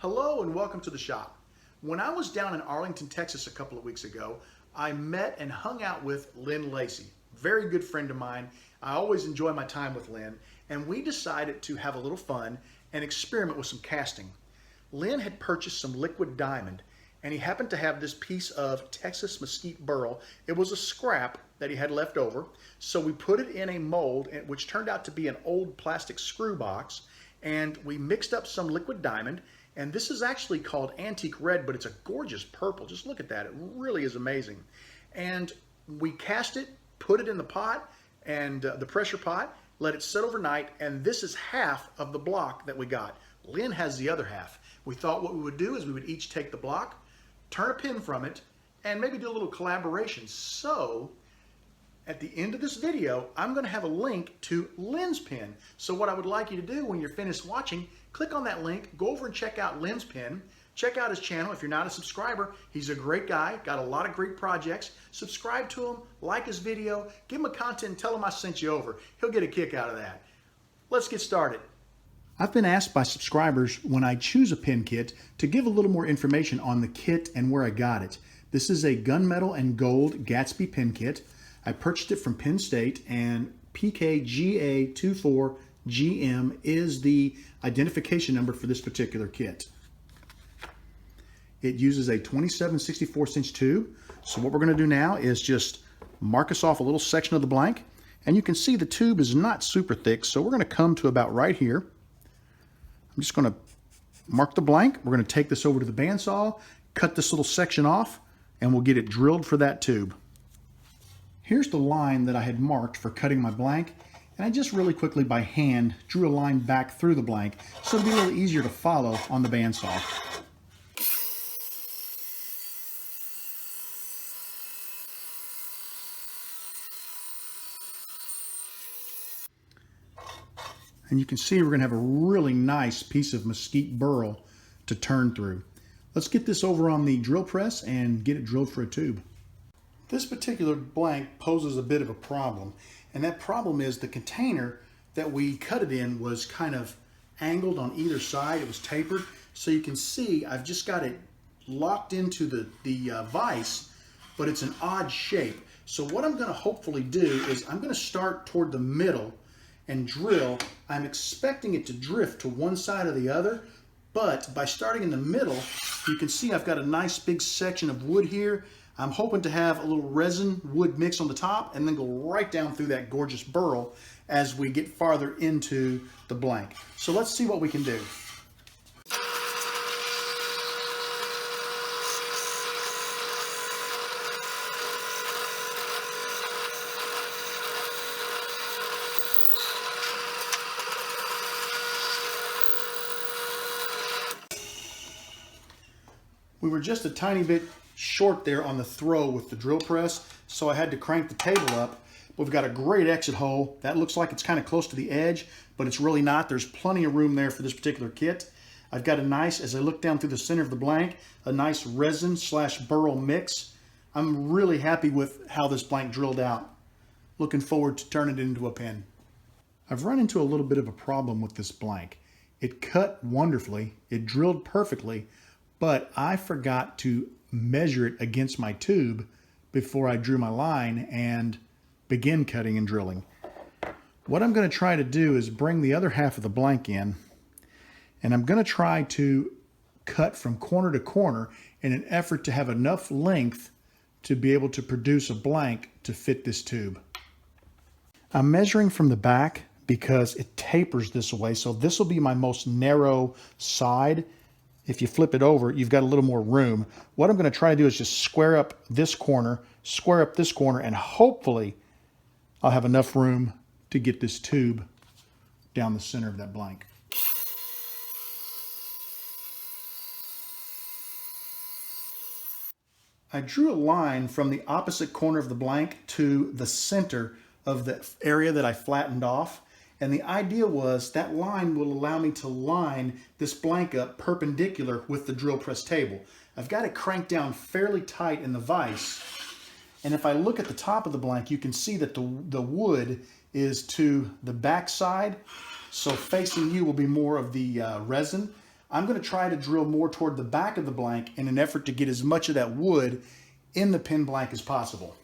Hello and welcome to the shop. When I was down in Arlington, Texas a couple of weeks ago, I met and hung out with Lynn Lacey, very good friend of mine. I always enjoy my time with Lynn, and we decided to have a little fun and experiment with some casting. Lynn had purchased some liquid diamond, and he happened to have this piece of Texas Mesquite Burl. It was a scrap that he had left over, so we put it in a mold, which turned out to be an old plastic screw box, and we mixed up some liquid diamond. And this is actually called antique red, but it's a gorgeous purple. Just look at that. It really is amazing. And we cast it, put it in the pot, and the pressure pot, let it sit overnight, and this is half of the block that we got. Lynn has the other half. We thought what we would do is we would each take the block, turn a pin from it, and maybe do a little collaboration. So at the end of this video, I'm going to have a link to Lynn's pin. So what I would like you to do when you're finished watching, click on that link, go over and check out Lynn's pin. Check out his channel. If you're not a subscriber, he's a great guy, got a lot of great projects. Subscribe to him, like his video, give him a content, and tell him I sent you over. He'll get a kick out of that. Let's get started. I've been asked by subscribers when I choose a pin kit to give a little more information on the kit and where I got it. This is a gunmetal and gold Gatsby pin kit. I purchased it from Penn State, and PKGA24GM is the identification number for this particular kit. It uses a 27/64" tube. So what we're going to do now is just mark us off a little section of the blank, and you can see the tube is not super thick, so we're going to come to about right here. I'm just going to mark the blank. We're going to take this over to the bandsaw, cut this little section off, and we'll get it drilled for that tube. Here's the line that I had marked for cutting my blank, and I just really quickly by hand drew a line back through the blank so it'd be a little easier to follow on the bandsaw. And you can see we're going to have a really nice piece of Mesquite Burl to turn through. Let's get this over on the drill press and get it drilled for a tube. This particular blank poses a bit of a problem, and that problem is the container that we cut it in was kind of angled on either side. It was tapered, so you can see I've just got it locked into the vise, but it's an odd shape. So what I'm going to hopefully do is I'm going to start toward the middle and drill. I'm expecting it to drift to one side or the other, but by starting in the middle, you can see I've got a nice big section of wood here. I'm hoping to have a little resin wood mix on the top and then go right down through that gorgeous burl as we get farther into the blank. So let's see what we can do. We were just a tiny bit short there on the throw with the drill press, so I had to crank the table up. We've got a great exit hole. That looks like it's kind of close to the edge, but it's really not. There's plenty of room there for this particular kit. I've got a nice, as I look down through the center of the blank, a nice resin/burl mix. I'm really happy with how this blank drilled out. Looking forward to turning it into a pin. I've run into a little bit of a problem with this blank. It cut wonderfully, it drilled perfectly, but I forgot to measure it against my tube before I drew my line and begin cutting and drilling. What I'm going to try to do is bring the other half of the blank in, and I'm going to try to cut from corner to corner in an effort to have enough length to be able to produce a blank to fit this tube. I'm measuring from the back because it tapers this way, so this will be my most narrow side. If you flip it over, you've got a little more room. What I'm going to try to do is just square up this corner, square up this corner, and hopefully I'll have enough room to get this tube down the center of that blank. I drew a line from the opposite corner of the blank to the center of the area that I flattened off. And the idea was that line will allow me to line this blank up perpendicular with the drill press table. I've got it cranked down fairly tight in the vise. And if I look at the top of the blank, you can see that the wood is to the back side. So facing you will be more of the resin. I'm going to try to drill more toward the back of the blank in an effort to get as much of that wood in the pin blank as possible.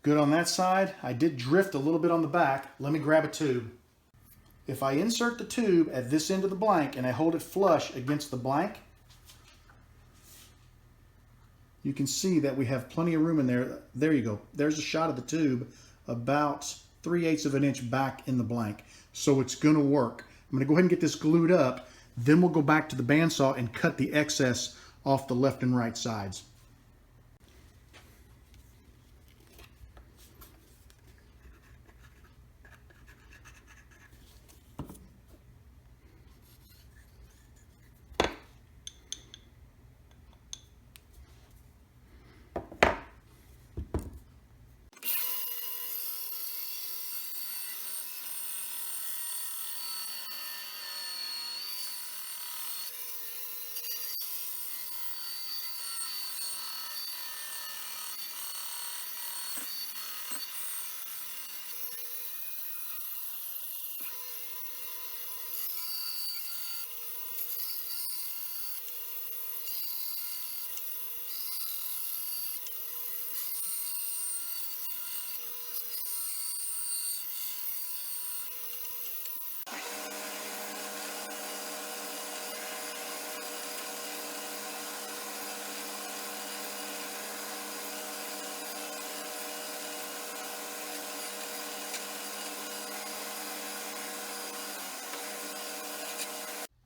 Good on that side. I did drift a little bit on the back. Let me grab a tube. If I insert the tube at this end of the blank and I hold it flush against the blank, you can see that we have plenty of room in there. There you go. There's a shot of the tube about 3/8 of an inch back in the blank. So it's going to work. I'm going to go ahead and get this glued up. Then we'll go back to the bandsaw and cut the excess off the left and right sides.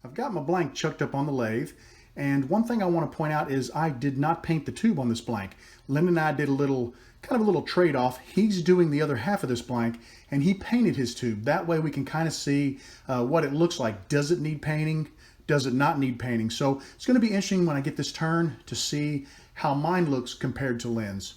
I've got my blank chucked up on the lathe, and one thing I want to point out is I did not paint the tube on this blank. Lynn and I did a little trade-off. He's doing the other half of this blank, and he painted his tube. That way we can kind of see what it looks like. Does it need painting? Does it not need painting? So it's going to be interesting when I get this turn to see how mine looks compared to Lynn's.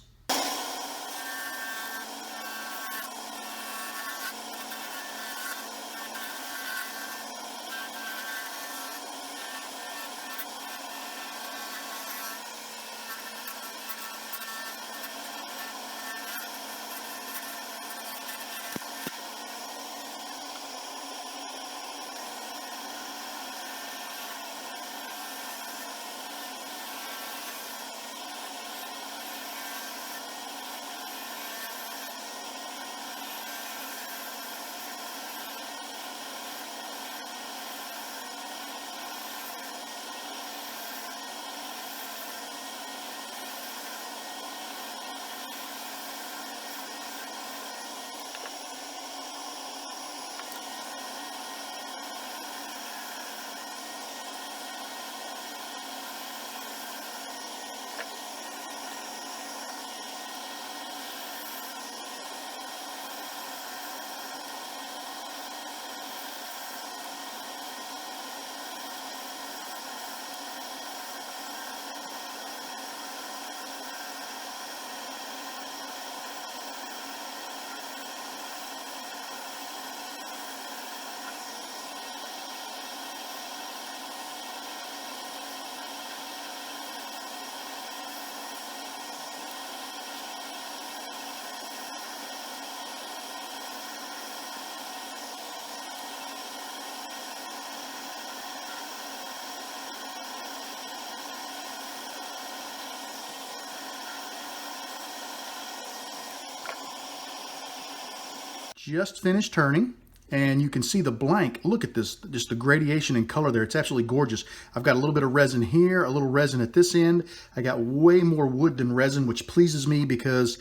Just finished turning, and you can see the blank. Look at this, just the gradation in color there. It's absolutely gorgeous. I've got a little bit of resin here, a little resin at this end. I got way more wood than resin, which pleases me because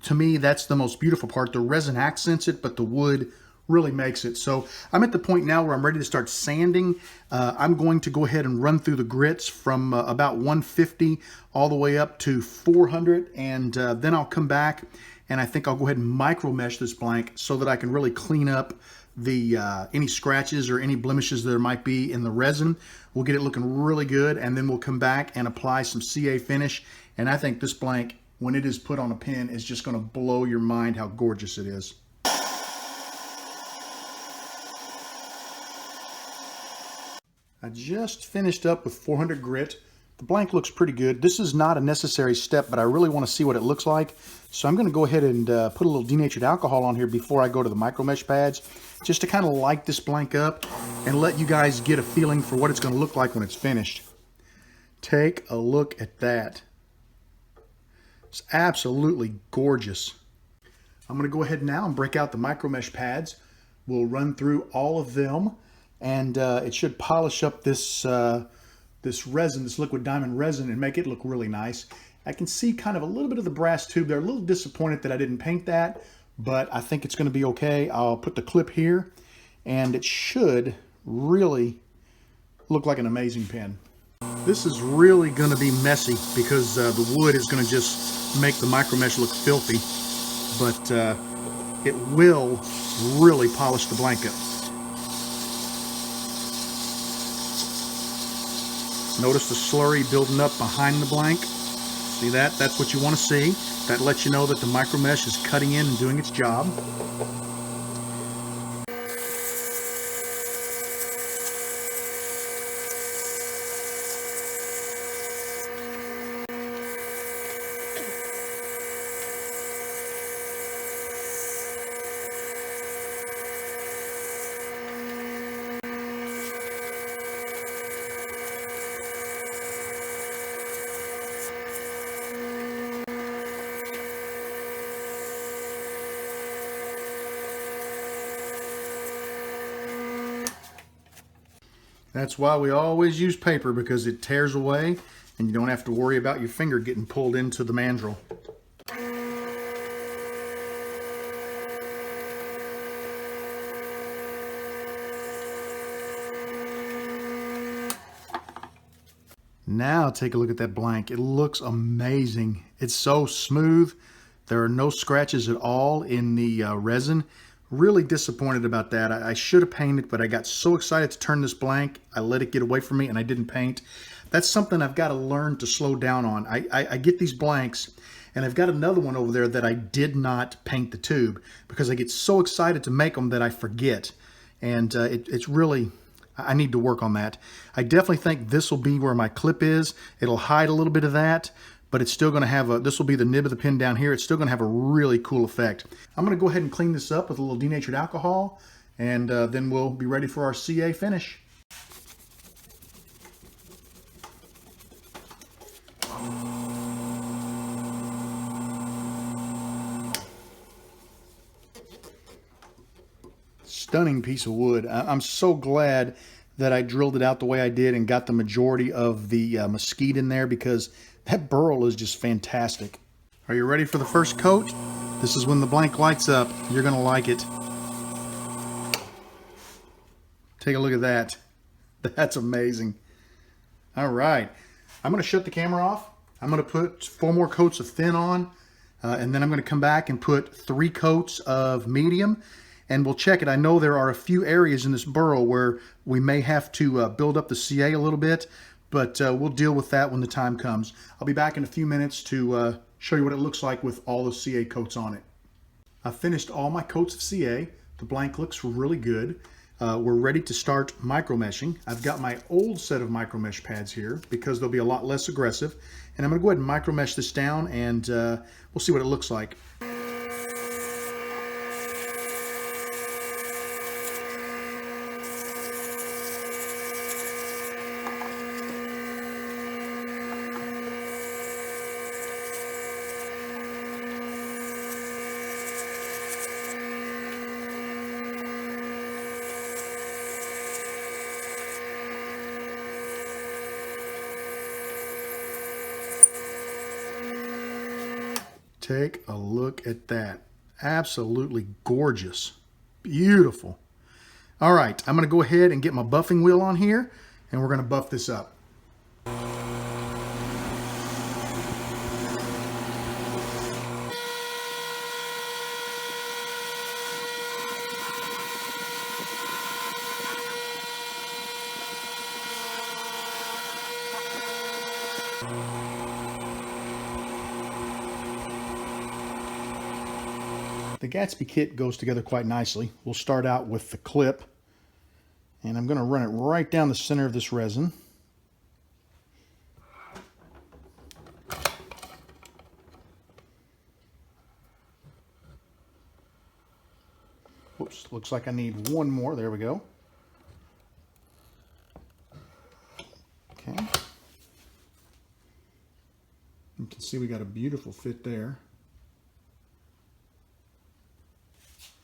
to me that's the most beautiful part. The resin accents it, but the wood really makes it. So I'm at the point now where I'm ready to start sanding. I'm going to go ahead and run through the grits from about 150 all the way up to 400, and then I'll come back and I think I'll go ahead and micro mesh this blank so that I can really clean up the any scratches or any blemishes there might be in the resin. We'll get it looking really good, and then we'll come back and apply some CA finish. And I think this blank, when it is put on a pin, is just going to blow your mind how gorgeous it is. I just finished up with 400 grit. The blank looks pretty good. This is not a necessary step, but I really want to see what it looks like. So I'm going to go ahead and put a little denatured alcohol on here before I go to the micro mesh pads, just to kind of light this blank up and let you guys get a feeling for what it's going to look like when it's finished. Take a look at that. It's absolutely gorgeous. I'm going to go ahead now and break out the micro mesh pads. We'll run through all of them, and it should polish up this this resin, this liquid diamond resin, and make it look really nice. I can see kind of a little bit of the brass tube. They're a little disappointed that I didn't paint that, but I think it's going to be okay. I'll put the clip here, and it should really look like an amazing pen. This is really going to be messy because the wood is going to just make the micro mesh look filthy, but it will really polish the blank up. Notice the slurry building up behind the blank. See that? That's what you want to see. That lets you know that the micro mesh is cutting in and doing its job. That's why we always use paper, because it tears away and you don't have to worry about your finger getting pulled into the mandrel. Now take a look at that blank. It looks amazing. It's so smooth. There are no scratches at all in the resin. Really disappointed about that. I should have painted, but I got so excited to turn this blank, I let it get away from me and I didn't paint. That's something I've got to learn to slow down on. I get these blanks, and I've got another one over there that I did not paint the tube because I get so excited to make them that I forget. And it's really, I need to work on that. I definitely think this will be where my clip is. It'll hide a little bit of that, but it's still going to have a, this will be the nib of the pen down here. It's still going to have a really cool effect. I'm going to go ahead and clean this up with a little denatured alcohol, and then we'll be ready for our CA finish. Stunning piece of wood. I'm so glad that I drilled it out the way I did and got the majority of the mesquite in there, because that burl is just fantastic. Are you ready for the first coat? This is when the blank lights up. You're going to like it. Take a look at that. That's amazing. All right. I'm going to shut the camera off. I'm going to put 4 more coats of thin on, and then I'm going to come back and put 3 coats of medium, and we'll check it. I know there are a few areas in this burl where we may have to build up the CA a little bit, but we'll deal with that when the time comes. I'll be back in a few minutes to show you what it looks like with all the CA coats on it. I've finished all my coats of CA. The blank looks really good. We're ready to start micro meshing. I've got my old set of micro mesh pads here because they'll be a lot less aggressive. And I'm going to go ahead and micro mesh this down, and we'll see what it looks like. Take a look at that. Absolutely gorgeous. Beautiful. All right, I'm going to go ahead and get my buffing wheel on here, and we're going to buff this up. The Gatsby kit goes together quite nicely. We'll start out with the clip, and I'm going to run it right down the center of this resin. Oops, looks like I need one more. There we go. Okay. You can see we got a beautiful fit there.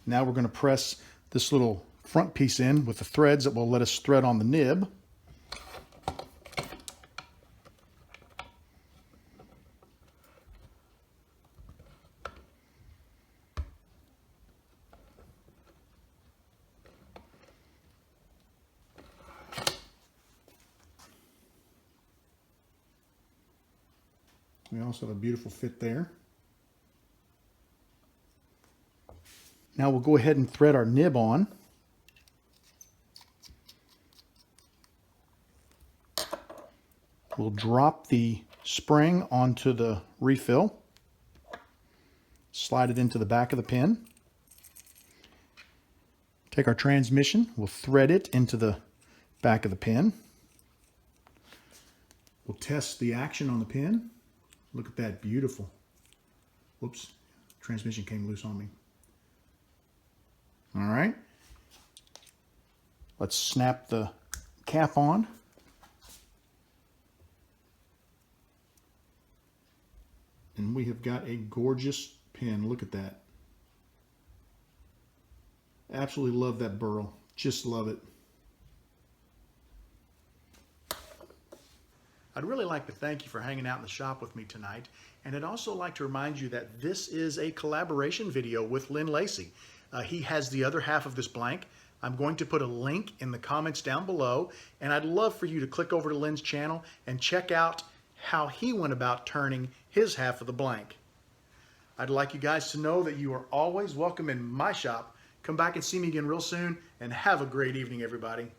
Now we're going to press this little front piece in with the threads that will let us thread on the nib. We also have a beautiful fit there. Now we'll go ahead and thread our nib on. We'll drop the spring onto the refill, slide it into the back of the pin. Take our transmission, we'll thread it into the back of the pin. We'll test the action on the pin. Look at that, beautiful. Whoops, transmission came loose on me. All right, let's snap the cap on. And we have got a gorgeous pin. Look at that. Absolutely love that burl. Just love it. I'd really like to thank you for hanging out in the shop with me tonight. And I'd also like to remind you that this is a collaboration video with Lynn Lacey. He has the other half of this blank. I'm going to put a link in the comments down below. And I'd love for you to click over to Lynn's channel and check out how he went about turning his half of the blank. I'd like you guys to know that you are always welcome in my shop. Come back and see me again real soon, and have a great evening, everybody.